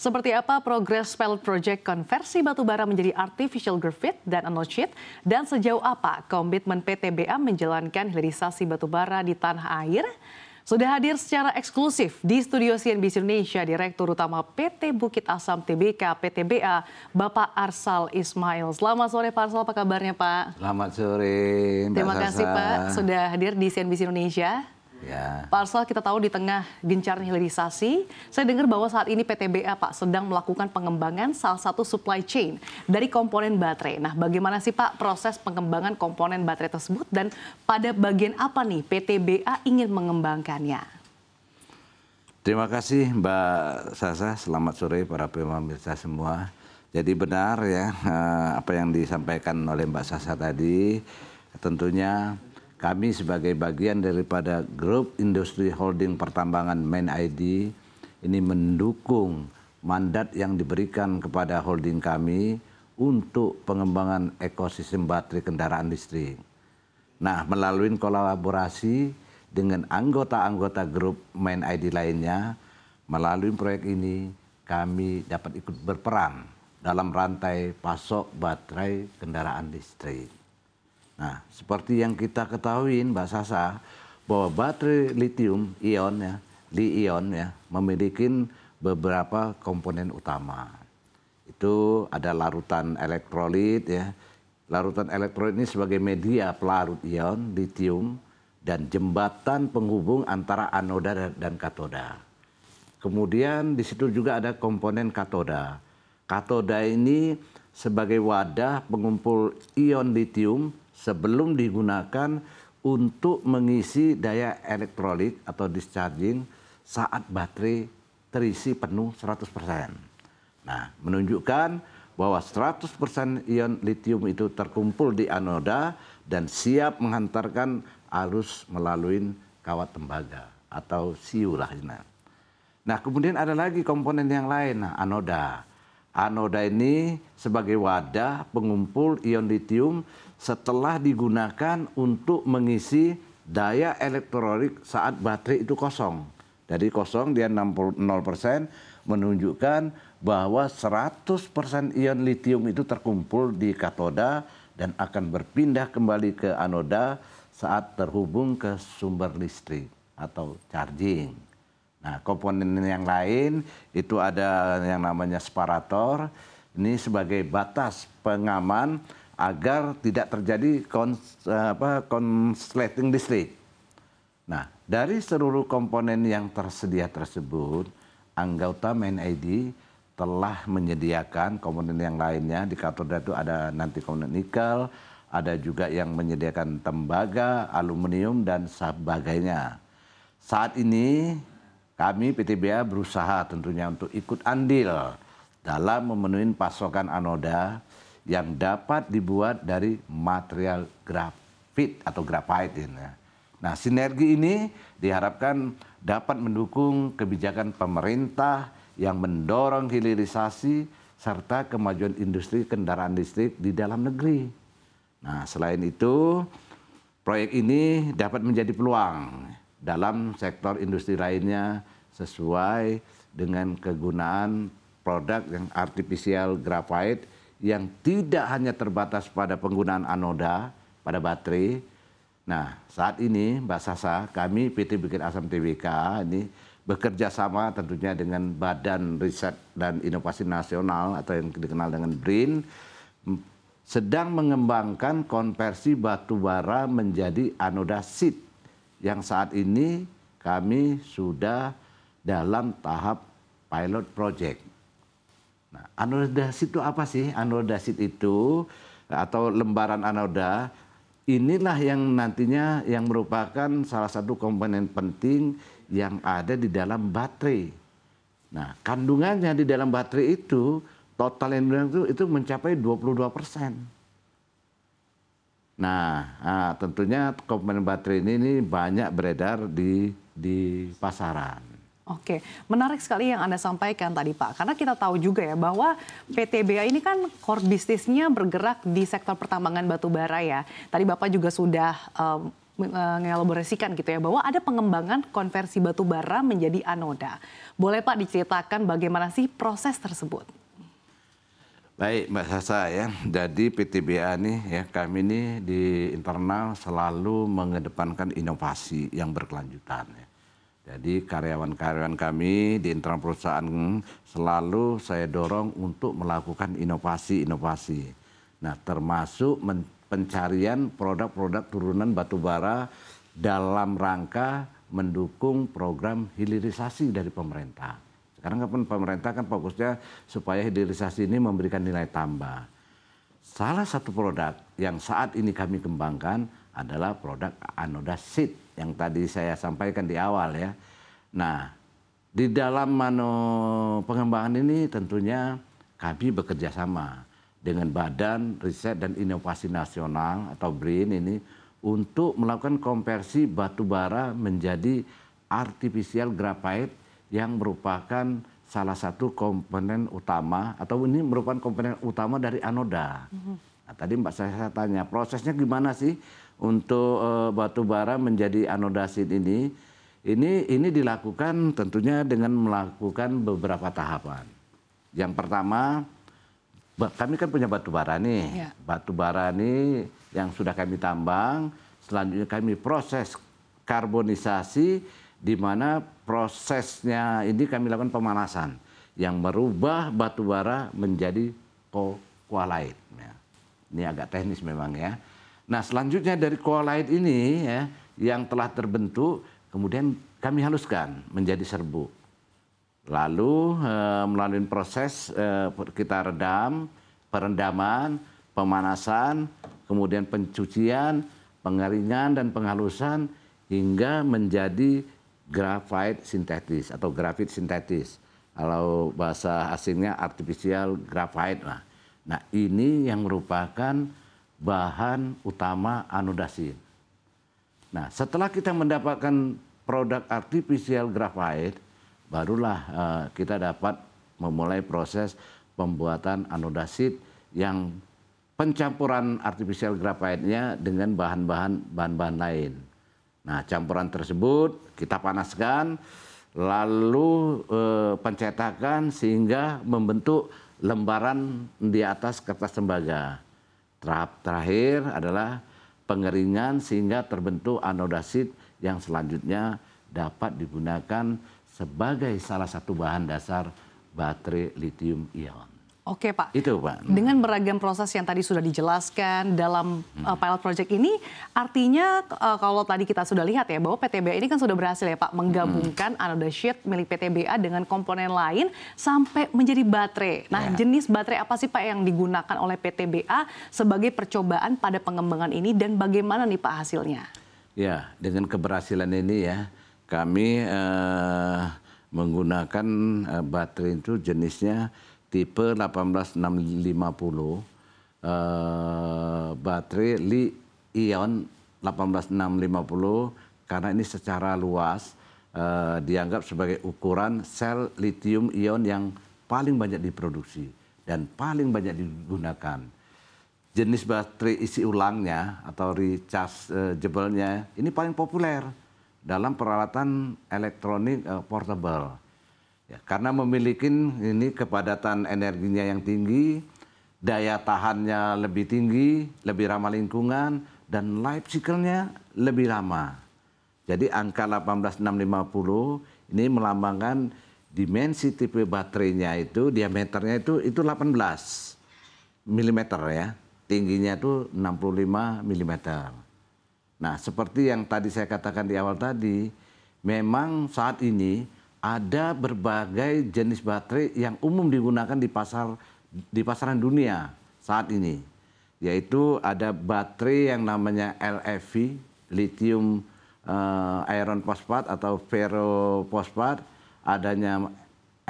Seperti apa progres pilot project konversi batubara menjadi artificial graphite dan anode sheet, dan sejauh apa komitmen PTBA menjalankan hilirisasi batubara di tanah air? Sudah hadir secara eksklusif di studio CNBC Indonesia Direktur Utama PT Bukit Asam Tbk PTBA, Bapak Arsal Ismail. Selamat sore Pak Arsal, apa kabarnya Pak? Selamat sore Mbak Terima kasih Sasa. Pak sudah hadir di CNBC Indonesia. Ya. Pak Arsal, kita tahu di tengah gencarnya hilirisasi, saya dengar bahwa saat ini PTBA Pak sedang melakukan pengembangan salah satu supply chain dari komponen baterai. Nah, bagaimana sih Pak proses pengembangan komponen baterai tersebut dan pada bagian apa nih PTBA ingin mengembangkannya? Terima kasih Mbak Sasa, selamat sore para pemirsa semua. Jadi benar ya apa yang disampaikan oleh Mbak Sasa tadi, tentunya kami sebagai bagian daripada Grup Industri Holding Pertambangan Main ID ini mendukung mandat yang diberikan kepada holding kami untuk pengembangan ekosistem baterai kendaraan listrik. Nah, melalui kolaborasi dengan anggota-anggota grup Main ID lainnya, melalui proyek ini kami dapat ikut berperan dalam rantai pasok baterai kendaraan listrik. Nah, seperti yang kita ketahui Mbak Sasa, bahwa baterai lithium ion ya, Li-ion ya, memiliki beberapa komponen utama. Itu ada larutan elektrolit ya. Larutan elektrolit ini sebagai media pelarut ion lithium dan jembatan penghubung antara anoda dan katoda. Kemudian di situ juga ada komponen katoda. Katoda ini sebagai wadah pengumpul ion lithium sebelum digunakan untuk mengisi daya elektrolit atau discharging saat baterai terisi penuh 100%. Nah, menunjukkan bahwa 100% ion lithium itu terkumpul di anoda dan siap menghantarkan arus melalui kawat tembaga atau siu lah. Nah, kemudian ada lagi komponen yang lain, nah, anoda. Anoda ini sebagai wadah pengumpul ion lithium setelah digunakan untuk mengisi daya elektrolit saat baterai itu kosong. Dari kosong dia 0% menunjukkan bahwa 100% ion lithium itu terkumpul di katoda dan akan berpindah kembali ke anoda saat terhubung ke sumber listrik atau charging. Nah, komponen yang lain itu ada yang namanya separator. Ini sebagai batas pengaman agar tidak terjadi konsleting listrik. Nah, dari seluruh komponen yang tersedia tersebut, anggota Main ID telah menyediakan komponen yang lainnya. Di katoda itu ada nanti komponen nikel, ada juga yang menyediakan tembaga, aluminium, dan sebagainya. Saat ini kami PTBA berusaha tentunya untuk ikut andil dalam memenuhi pasokan anoda yang dapat dibuat dari material grafit atau graphite. Nah, sinergi ini diharapkan dapat mendukung kebijakan pemerintah yang mendorong hilirisasi serta kemajuan industri kendaraan listrik di dalam negeri. Nah, selain itu, proyek ini dapat menjadi peluang dalam sektor industri lainnya sesuai dengan kegunaan produk yang artificial graphite yang tidak hanya terbatas pada penggunaan anoda pada baterai. Nah, saat ini Mbak Sasa, kami PT Bukit Asam Tbk ini bekerja sama tentunya dengan Badan Riset dan Inovasi Nasional atau yang dikenal dengan BRIN, sedang mengembangkan konversi batubara menjadi anoda sheet yang saat ini kami sudah dalam tahap pilot project. Nah, anoda sheet itu apa sih? Anoda sheet itu atau lembaran anoda inilah yang nantinya yang merupakan salah satu komponen penting yang ada di dalam baterai. Nah, kandungannya di dalam baterai itu total yang itu mencapai 22%. Nah, tentunya komponen baterai ini banyak beredar di pasaran. Oke, menarik sekali yang Anda sampaikan tadi Pak. Karena kita tahu juga ya bahwa PTBA ini kan core bisnisnya bergerak di sektor pertambangan batubara ya. Tadi Bapak juga sudah mengelaborasikan gitu ya bahwa ada pengembangan konversi batu bara menjadi anoda. Boleh Pak diceritakan bagaimana sih proses tersebut? Baik Mbak Sasa ya, jadi PTBA nih ya kami nih di internal selalu mengedepankan inovasi yang berkelanjutan ya. Jadi karyawan-karyawan kami di internal perusahaan selalu saya dorong untuk melakukan inovasi-inovasi. Nah termasuk pencarian produk-produk turunan batu bara dalam rangka mendukung program hilirisasi dari pemerintah. Sekarang kan pemerintah kan fokusnya supaya hilirisasi ini memberikan nilai tambah. Salah satu produk yang saat ini kami kembangkan adalah produk anoda seed yang tadi saya sampaikan di awal ya. Nah, di dalam pengembangan ini tentunya kami bekerja sama dengan Badan Riset dan Inovasi Nasional atau BRIN ini untuk melakukan konversi batu bara menjadi artificial graphite yang merupakan salah satu komponen utama atau ini merupakan komponen utama dari anoda. Nah, tadi Mbak saya tanya prosesnya gimana sih untuk batu bara menjadi anodasit ini? Ini dilakukan tentunya dengan melakukan beberapa tahapan. Yang pertama, kami kan punya batu bara nih. Ya. Batu bara nih yang sudah kami tambang, selanjutnya kami proses karbonisasi di mana prosesnya ini kami lakukan pemanasan yang merubah batu bara menjadi coalaite. Ya. Ini agak teknis memang ya. Nah selanjutnya dari coalaite ini ya, yang telah terbentuk kemudian kami haluskan menjadi serbuk. Lalu melalui proses kita redam, perendaman, pemanasan, kemudian pencucian, pengeringan dan penghalusan hingga menjadi graphite sintetis atau grafit sintetis. Kalau bahasa asingnya artificial graphite. Nah ini yang merupakan bahan utama anodasit. Nah setelah kita mendapatkan produk artificial graphite, barulah kita dapat memulai proses pembuatan anodasit yang pencampuran artificial graphite-nya dengan bahan-bahan lain. Nah campuran tersebut kita panaskan, lalu pencetakan sehingga membentuk lembaran di atas kertas tembaga. Tahap terakhir adalah pengeringan sehingga terbentuk anodasit yang selanjutnya dapat digunakan sebagai salah satu bahan dasar baterai lithium ion. Oke Pak, itu Pak. Dengan beragam proses yang tadi sudah dijelaskan dalam pilot project ini, artinya kalau tadi kita sudah lihat ya bahwa PTBA ini kan sudah berhasil ya Pak menggabungkan anoda sheet milik PTBA dengan komponen lain sampai menjadi baterai. Nah jenis baterai apa sih Pak yang digunakan oleh PTBA sebagai percobaan pada pengembangan ini dan bagaimana nih Pak hasilnya? Ya dengan keberhasilan ini ya kami menggunakan baterai itu jenisnya tipe 18650, baterai Li-ion 18650 karena ini secara luas dianggap sebagai ukuran sel lithium ion yang paling banyak diproduksi dan paling banyak digunakan. Jenis baterai isi ulangnya atau rechargeable-nya ini paling populer dalam peralatan elektronik portable. Ya, karena memiliki ini kepadatan energinya yang tinggi, daya tahannya lebih tinggi, lebih ramah lingkungan, dan life cycle-nya lebih lama. Jadi angka 18650 ini melambangkan dimensi tipe baterainya itu, diameternya itu 18 mm ya, tingginya itu 65 mm. Nah seperti yang tadi saya katakan di awal tadi, memang saat ini ada berbagai jenis baterai yang umum digunakan di pasaran dunia saat ini. Yaitu ada baterai yang namanya LFP, lithium iron phosphate atau ferrophosphate, adanya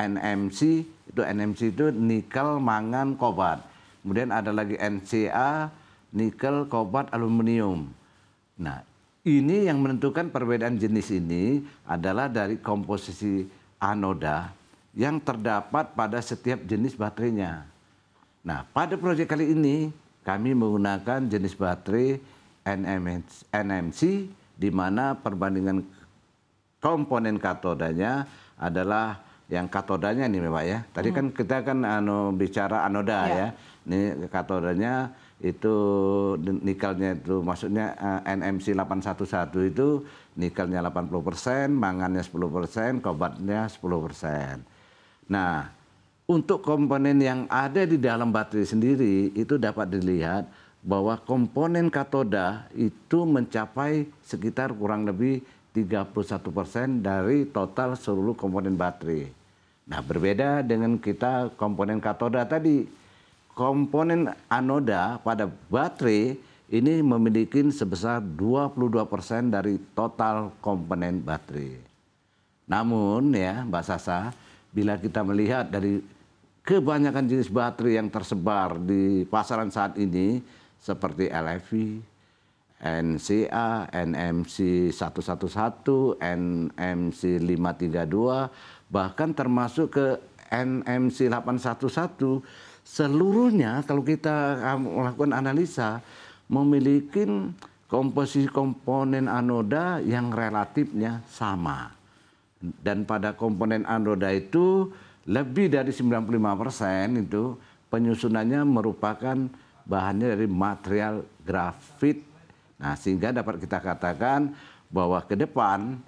NMC, itu nikel, mangan, kobalt. Kemudian ada lagi NCA, nikel, kobalt, aluminium. Nah, ini yang menentukan perbedaan jenis ini adalah dari komposisi anoda yang terdapat pada setiap jenis baterainya. Nah, pada proyek kali ini kami menggunakan jenis baterai NMC di mana perbandingan komponen katodanya adalah yang katodanya nih Pak ya. Tadi kan kita kan bicara anoda ya. Ini katodanya itu nikelnya itu maksudnya NMC 811 itu nikelnya 80%, mangannya 10%, kobaltnya 10%. Nah, untuk komponen yang ada di dalam baterai sendiri itu dapat dilihat bahwa komponen katoda itu mencapai sekitar kurang lebih 31% dari total seluruh komponen baterai. Nah, berbeda dengan kita komponen katoda tadi. Komponen anoda pada baterai ini memiliki sebesar 22% dari total komponen baterai. Namun ya Mbak Sasa, bila kita melihat dari kebanyakan jenis baterai yang tersebar di pasaran saat ini seperti LFP, NCA, NMC 111, NMC 532, bahkan termasuk ke NMC 811, seluruhnya kalau kita melakukan analisa memiliki komposisi komponen anoda yang relatifnya sama. Dan pada komponen anoda itu lebih dari 95% itu penyusunannya merupakan bahannya dari material grafit. Nah, sehingga dapat kita katakan bahwa ke depan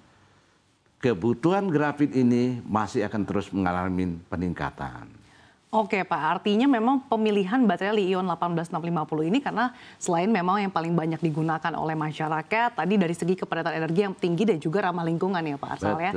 kebutuhan grafit ini masih akan terus mengalami peningkatan. Oke Pak, artinya memang pemilihan baterai Li-ion 18650 ini karena selain memang yang paling banyak digunakan oleh masyarakat, tadi dari segi kepadatan energi yang tinggi dan juga ramah lingkungan ya Pak Arsal ya.